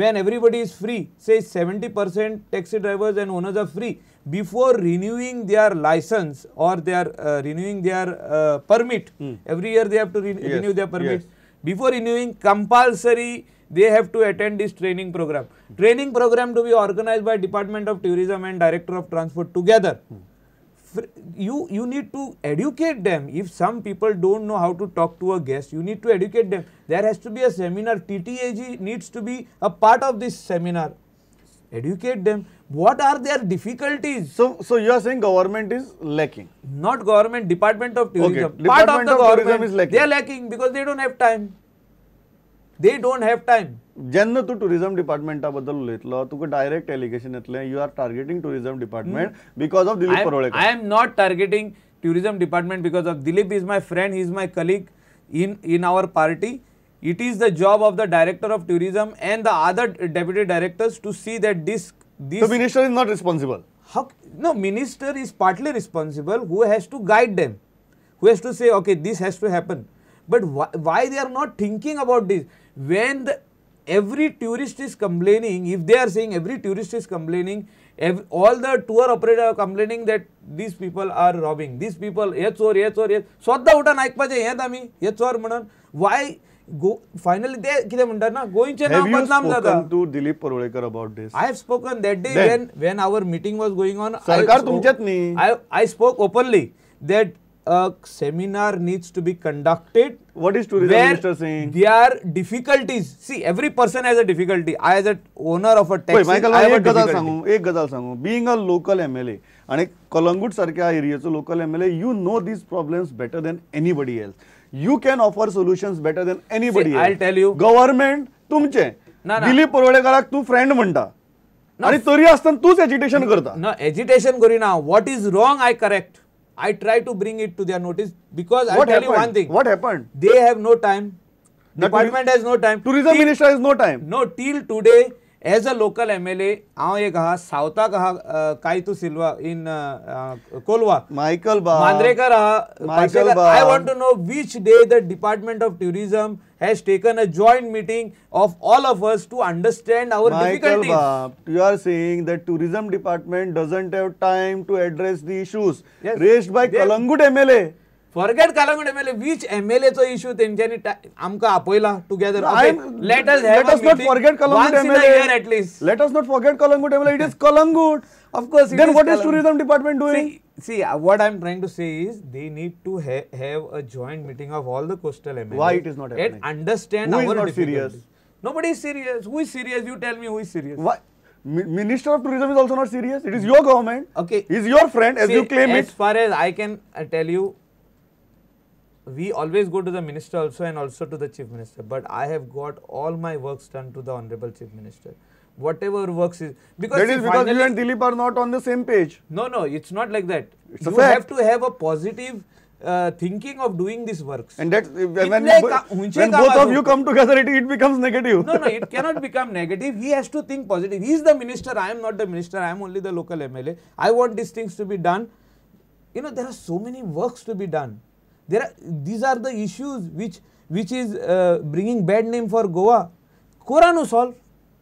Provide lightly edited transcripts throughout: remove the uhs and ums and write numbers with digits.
when everybody is free, say 70% taxi drivers and owners are free, before renewing their license or they are renewing their permit, every year they have to renew their permit. Before renewing, compulsory they have to attend this training program. Training program to be organized by Department of Tourism and Director of Transport together. You need to educate them. If some people don't know how to talk to a guest, you need to educate them. There has to be a seminar. TTAG needs to be a part of this seminar. Educate them. What are their difficulties? So you are saying government is lacking? Not government, Department of Tourism. Okay. Part of the government is lacking. They are lacking because they don't have time. They don't have time. जेन्ना तू tourism डिपार्टमेंटा बद्दल उलयतलो तुका direct allegation येतलें you are targeting tourism department because of Dilip Parolekar. I am not targeting tourism department because of Dilip is my friend, he is my colleague in our party. It is the job of the director of tourism and the other deputy directors to see that this The minister is not responsible. No, minister is partly responsible, who has to guide them, who has to say okay this has to happen. But why they are not thinking about this? When every tourist is complaining, if they are saying every tourist is complaining, all the tour operators are complaining that these people are robbing, these people हे चोर स्वतः उठून ऐकपाचे हेच आम्ही हे चोर म्हणून. Why go finally they किती म्हणतात ना गोविंदचे नाव बदनाम जाता. Have you spoken to Dilip Parolekar about this? I have spoken that day when our meeting was going on. सरकार तुमच्यात नाही. I spoke openly that a seminar needs to be conducted. What is tourism minister saying? Their difficulties. See, every person has a difficulty. I as a owner of a taxi, Michael, I have a एक गजाल difficulty. सांगू. Being a local MLA आणि कलंगूट सारख्या एरियाचो local MLA, you know these problems better than anybody else. You can offer solutions better than anybody See, else. I'll tell you. Government तुमचे. दिलीप परोळेकराक तू friend म्हणता. आणि तरी आसतना तूच एजिटेशन करता. No, agitation Kareena. What is wrong, I correct. I try to bring it to their notice because I tell you one thing. What happened? They have no time. Department has no time. Tourism minister has no time. No, till today, as a local MLA, हांव एक आहा सावथाक आहा कायतू सिल्वा in Kolwa. Michael Ba. Mandrekar आहा. Michael Ba. I want to know which day the Department of Tourism has taken a joint meeting of all of us to understand our difficulties. Michael Ba, you are saying that tourism department doesn't have time to address the issues raised by Kalangut MLA. Forget Kalangut MLA. Which MLA चा issue तेंच्यांनी आमका आपयला together. Okay, let us have a meeting not forget Kalangut once in a year at least. Let us not forget Kalangut MLA. It is Kalangut. Of course. Then what is tourism department doing? See, what I am trying to say is they need to have a joint meeting of all the coastal MLAs. Why it is not happening? And understand Who our is not difficulties. serious? Nobody is serious. Who is serious? You tell me who is serious. Why? Minister of Tourism is also not serious. It is your government. Okay. He is your friend as you claim as it. As far as I can tell you, we always go to the minister also and also to the chief minister. But I have got all my works done to the honorable chief minister. Whatever works is because that is because you and Dilip are not on the same page. No, it's not like that. It's you a fact. have to have a positive thinking of doing these works. And that when both of you come together, it becomes negative. No, it cannot become negative. He has to think positive. He is the minister. I am not the minister. I am only the local MLA. I want these things to be done. You know, there are so many works to be done. These are the issues which is bringing bad name for Goa. Koranu solve.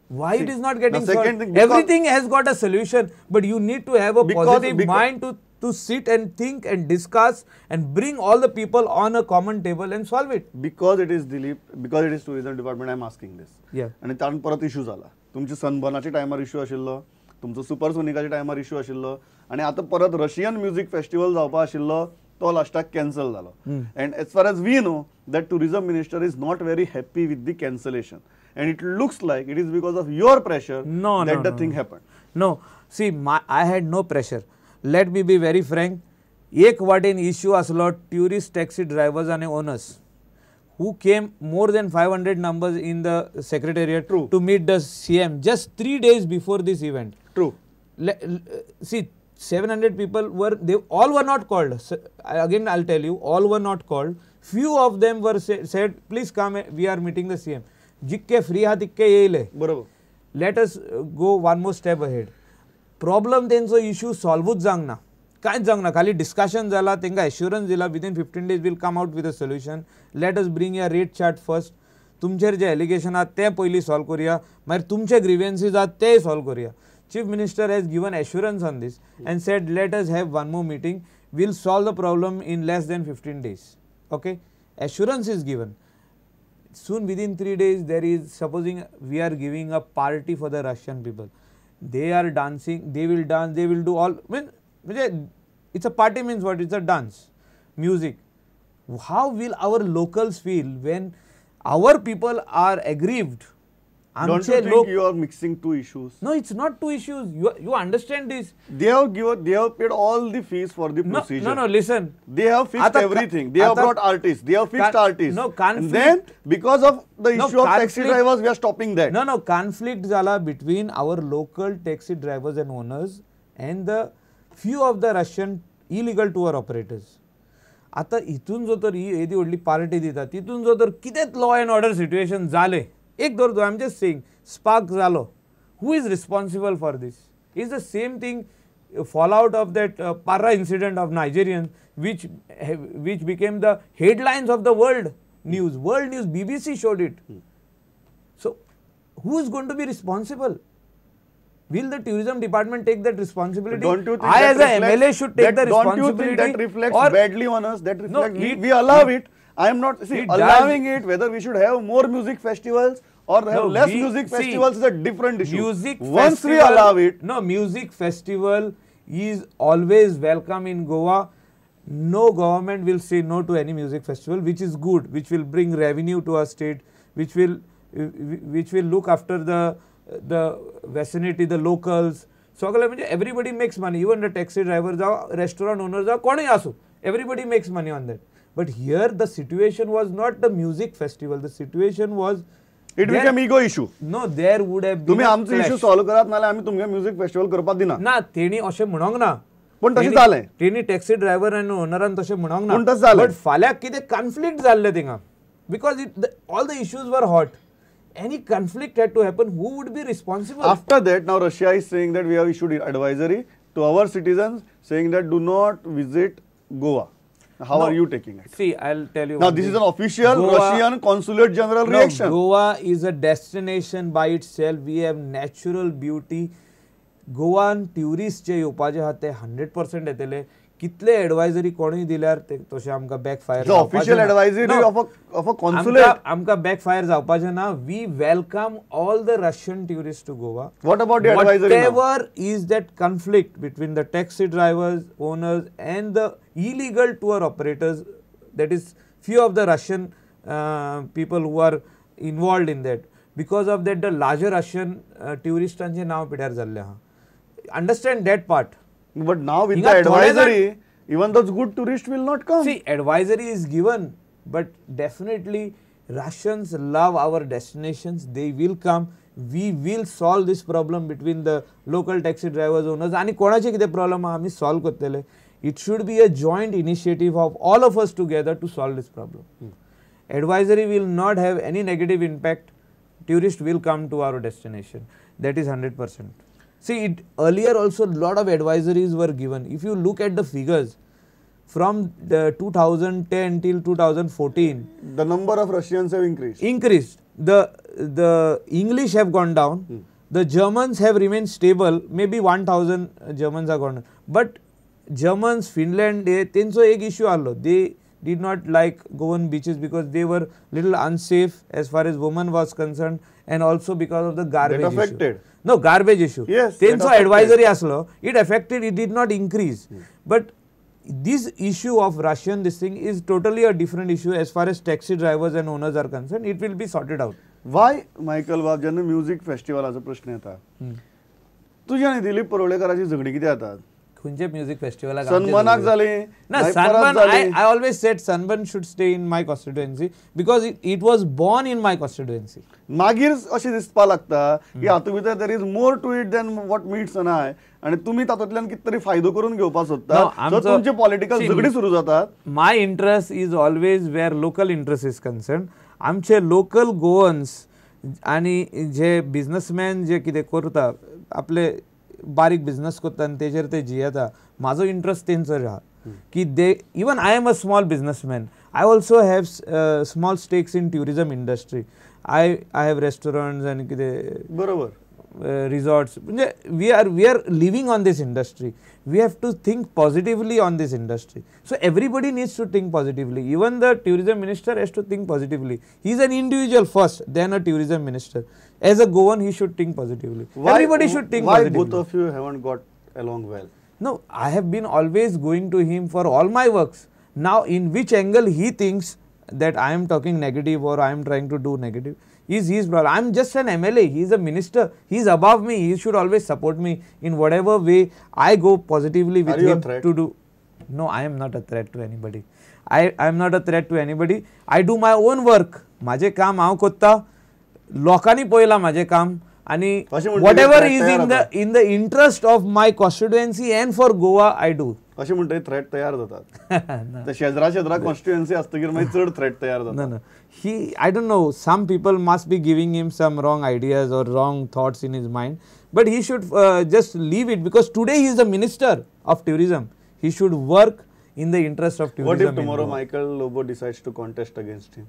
Why it is not getting solved? Everything has got a solution, but you need to have a positive mind to sit and think and discuss and bring all the people on a common table and solve it. Because it is Dilip, because it is tourism department, I am asking this. Yeah. आणि ताण परत issue झाला. तुमची सनबर्नाच्या टायमार issue आशिल्लो, तुमचो सुपरसोनिकाच्या टायमार issue आशिल्लो आणि आता परत रशियन म्युझिक फेस्टिवल जावपा आशिल्लो तो लास्टाक कॅन्सल जालो. And as far as we know that tourism minister is not very happy with the cancellation. And it looks like it is because of your pressure that the thing happened. No, see, I had no pressure. Let me be very frank. एक वाटेन issue असलो tourist taxi drivers and owners who came more than 500 numbers in the secretariat to meet the CM just 3 days before this event. True. See, 700 people all were not called. Again, I'll tell you, all were not called. Few of them were said, please come, we are meeting the CM. Jikke free हा तिक्के येयले. बरोबर. Let us go one more step ahead. Problem तेंचो issue solveूच जावंक ना. कांयच जावंक ना. खाली discussion जाला, तेंका assurance दिला within 15 days will come out with a solution. Let us bring a rate chart first. तुमचेर जे एलिगेशन आहात ते पयलीं सॉल्व करुया, मागीर तुमचे ग्रीवेन्सीस आहात ते सॉल्व करुया. Chief Minister has given assurance on this and said, let us have one more meeting. We'll solve the problem in less than 15 days. Okay, assurance is given. Soon, within 3 days, there is, supposing we are giving a party for the Russian people. They are dancing, they will dance, they will do all. I mean, it's a party means what? It's a dance, music. How will our locals feel when our people are aggrieved? Don't you think you are mixing two issues? No, it's not two issues. You understand this? They have paid all the fees for the procedure. No, listen. They have fixed everything. They have brought artists. They have fixed artists. No, conflict. And then, because of the issue of taxi drivers, we are stopping that. No, conflict zala between our local taxi drivers and owners and the few of the Russian illegal tour operators. आता इथून जो तर ही एदी व्हडली party दिता तिथून जो तर कितेंच लॉ एंड ऑर्डर सिच्युएशन जाले एक दर I am just saying spark जालो who is responsible for this is the same thing fallout of that Parra incident of Nigerians which became the headlines of the world news. BBC showed it. So who is going to be responsible? Will the tourism department take that responsibility? Don't you think I as a MLA should take the responsibility? Don't you think that reflects badly on us? That reflects, we allow it. I am not allowing it. Whether we should have more music festivals or have less music festivals is a different issue. Once we allow it. No, music festival is always welcome in Goa. No government will say no to any music festival, which is good, which will bring revenue to our state, which will look after the vicinity, the locals. So everybody makes money, even the taxi drivers, restaurant owners, everybody makes money on that. But here the situation was not the music festival, the situation was it became ego issue. No, there would have been. तुम्ही आमचे issue solve करात नाल्यार आम्ही तुमगे music festival करपाक दिना. ना तेणी अशें म्हणोंक ना. पण तशें जालें. तेणी टॅक्सी ड्रायव्हर आनी ओनरान तशें म्हणोंक ना. पण तशें जालें. बट फाल्यां कितें कॉन्फ्लिक्ट जाल्ले थिंगा. Because all the issues were hot. Any conflict had to happen, who would be responsible? After that, now Russia is saying that we have issued advisory to our citizens saying that do not visit Goa. How are you taking it? See, I'll tell you. Now, this is an official Russian Consulate General reaction. Goa is a destination by itself. We have natural beauty. Goan tourists जे येवपाचे आहात ते 100% येतले. कितले advisory कोणी दिल्यार तशें आमकां backfire the official advisory of a consulate आमकां बॅकफायर जावपाचें ना. We welcome all the Russian tourists to Goa. What about the advisory now? Whatever is that conflict between the taxi drivers, owners and the illegal tour operators, that is few of the Russian people who are involved in that. Because of that, the larger Russian touristanचे नाव पिड्यार जाल्ले आहा. Understand that part. But now with the advisory, even those good tourists will not come. See, advisory is given, but definitely Russians love our destinations. They will come. We will solve this problem between the local taxi drivers, owners. आणि कोणाचे कितें problem आमी solve करतले. It should be a joint initiative of all of us together to solve this problem. Advisory will not have any negative impact. Tourists will come to our destination. That is 100%. See, earlier also lot of advisories were given. If you look at the figures from the 2010 till 2014, the number of Russians have increased. The English have gone down. The Germans have remained stable. Maybe 1,000 Germans are gone. But Germans, Finland, तेंचो एक issue आलो. They did not like Goan beaches because they were little unsafe as far as women was concerned, and also because of the garbage that affected. issue. No, garbage issue. Yes. Tenso advisory aslo, it affected, it did not increase. But this issue of Russian this thing is totally a different issue as far as taxi drivers and owners are concerned. It will be sorted out. Why, Michael Baab, जेन्ना music फेस्टिवलाचो प्रश्न येता तुझी आनी दिलीप परोळेकराची झगडी कितें जातात खंयचे music फेस्टिवलाक सनबर्नाक जाली ना sunburn I always said Sunburn should stay in my constituency because it was born in my constituency. मागीर अशें दिसपाक लागता की हातूंत भितर there is more to it than what meets an eye आणि तुम्ही तातूंतल्यान कितें तरी फायदो करून घेवपाक सोदता सो तुमची पॉलिटिकल झगडी सुरू जातात. My interest is always where local interest is concerned. आमचे लोकल गोवन्स आणि जे बिझनेसमॅन जे कितें करता आपले बारीक बिझनेस करता आनी तेजेर ते जियेता म्हाजो इंट्रस्ट तेंचो आहा की they even I am a small businessman. I also have small stakes in tourism industry. I have restaurants and बरोबर. resorts. We are living on this industry. We have to think positively on this industry. So everybody needs to think positively. Even the tourism minister has to think positively. He is an individual first, then a tourism minister. As a Goan, he should think positively. Everybody should think positively. Why both of you haven't got along well? No, I have been always going to him for all my works. Now, in which angle he thinks that I am talking negative or I am trying to do negative is his problem. I am just an MLA. He is a minister. He is above me. He should always support me in whatever way I go positively with him to do. No, I am not a threat to anybody. I am not a threat to anybody. I do my own work. माझे काम हांव कोत्ता. लोकांनी पळयलां माझे काम. आणि whatever is in the interest of my constituency and for Goa, I do. असे म्हणते थ्रेट तयार जातात. ते शेजरा कॉन्स्टिट्युएन्सी असतकीर मागीर चड थ्रेट तयार जातात. No. I don't know, some people must be giving him some wrong ideas or wrong thoughts in his mind, but he should just leave it, because today he is the minister of tourism. He should work in the interest of tourism. What if tomorrow Michael Lobo decides to contest against him?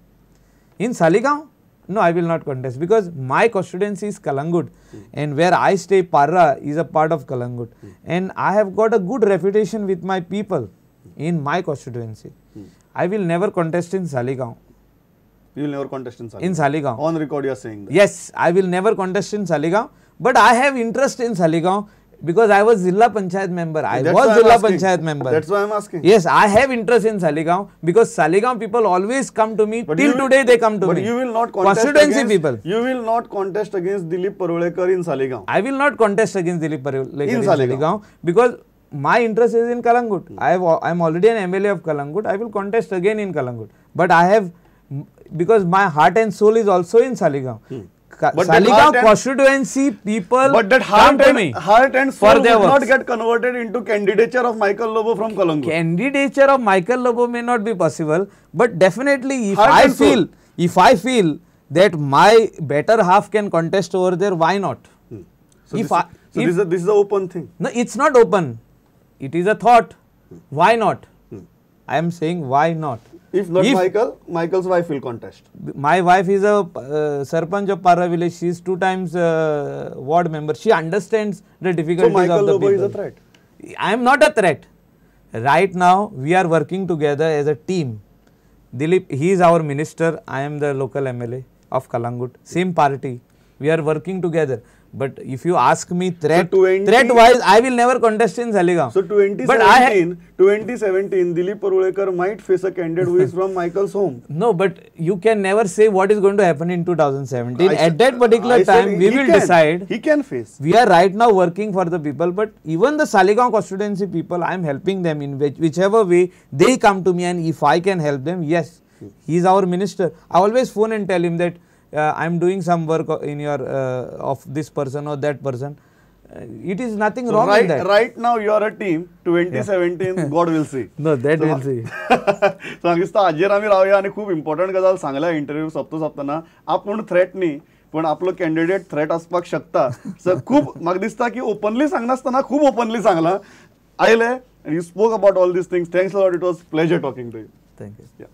In Saligaon? No, I will not contest, because my constituency is Kalangut and where I stay, Parra is a part of Kalangut, and I have got a good reputation with my people in my constituency. I will never contest in Saligaon. You will never contest in Saligaon? In Saligaon. On record you are saying that? Yes, I will never contest in Saligaon, but I have interest in Saligaon because I was Zilla Panchayat member. I was Zilla Panchayat member. That's why I am asking. Yes, I have interest in Saligaon because Saligaon people always come to me. Till today they come to me. But you will not contest constituency people. You will not contest against Dilip Parulekar in Saligaon. I will not contest against Dilip Parulekar in Saligaon because my interest is in Kalangut. I am already an MLA of Kalangut. I will contest again in Kalangut. But I have, because my heart and soul is also in Saligaon. But Saligaon constituency people but that come to me. Heart and soul will not get converted into candidature of Michael Lobo from Kalangut. Candidature of Michael Lobo may not be possible, but definitely if I feel that my better half can contest over there, why not? So this is the open thing. No, it's not open. It is a thought. Why not? I am saying why not? If not Michael's wife will contest. My wife is a Sarpanch of Parra village. She is 2 times ward member. She understands the difficulties of the people. So Michael Lobo is a threat? I am not a threat. Right now, we are working together as a team. Dilip, he is our minister. I am the local MLA of Kalangut. Same party. We are working together. But if you ask me threat-wise, I will never contest in Saligaon. So 2017, Dilip Parulekar might face a candidate who is from Michael's home. No, but you can never say what is going to happen in 2017. At that particular time, we will decide. He can face. We are right now working for the people, but even the Saligaon constituency people, I am helping them in whichever way they come to me, and if I can help them, yes, he is our minister. I always phone and tell him that I am doing some work in your of this person or that person. It is nothing wrong in that. Right now you are a team. 2017 God will see. No, that will see. सांगिस्ता आजेर आम्ही रावया आणि खूप important गजाल Sangla interview सोंपतना आपूण threat न्ही पण आपलो candidate threat आसपाक शकता. सो खूप म्हाका दिसता की ओपनली सांगनासतना खूप ओपनली सांगला आयले. You spoke about all these things. Thanks a lot. It was pleasure talking to you. Thank you. Yeah.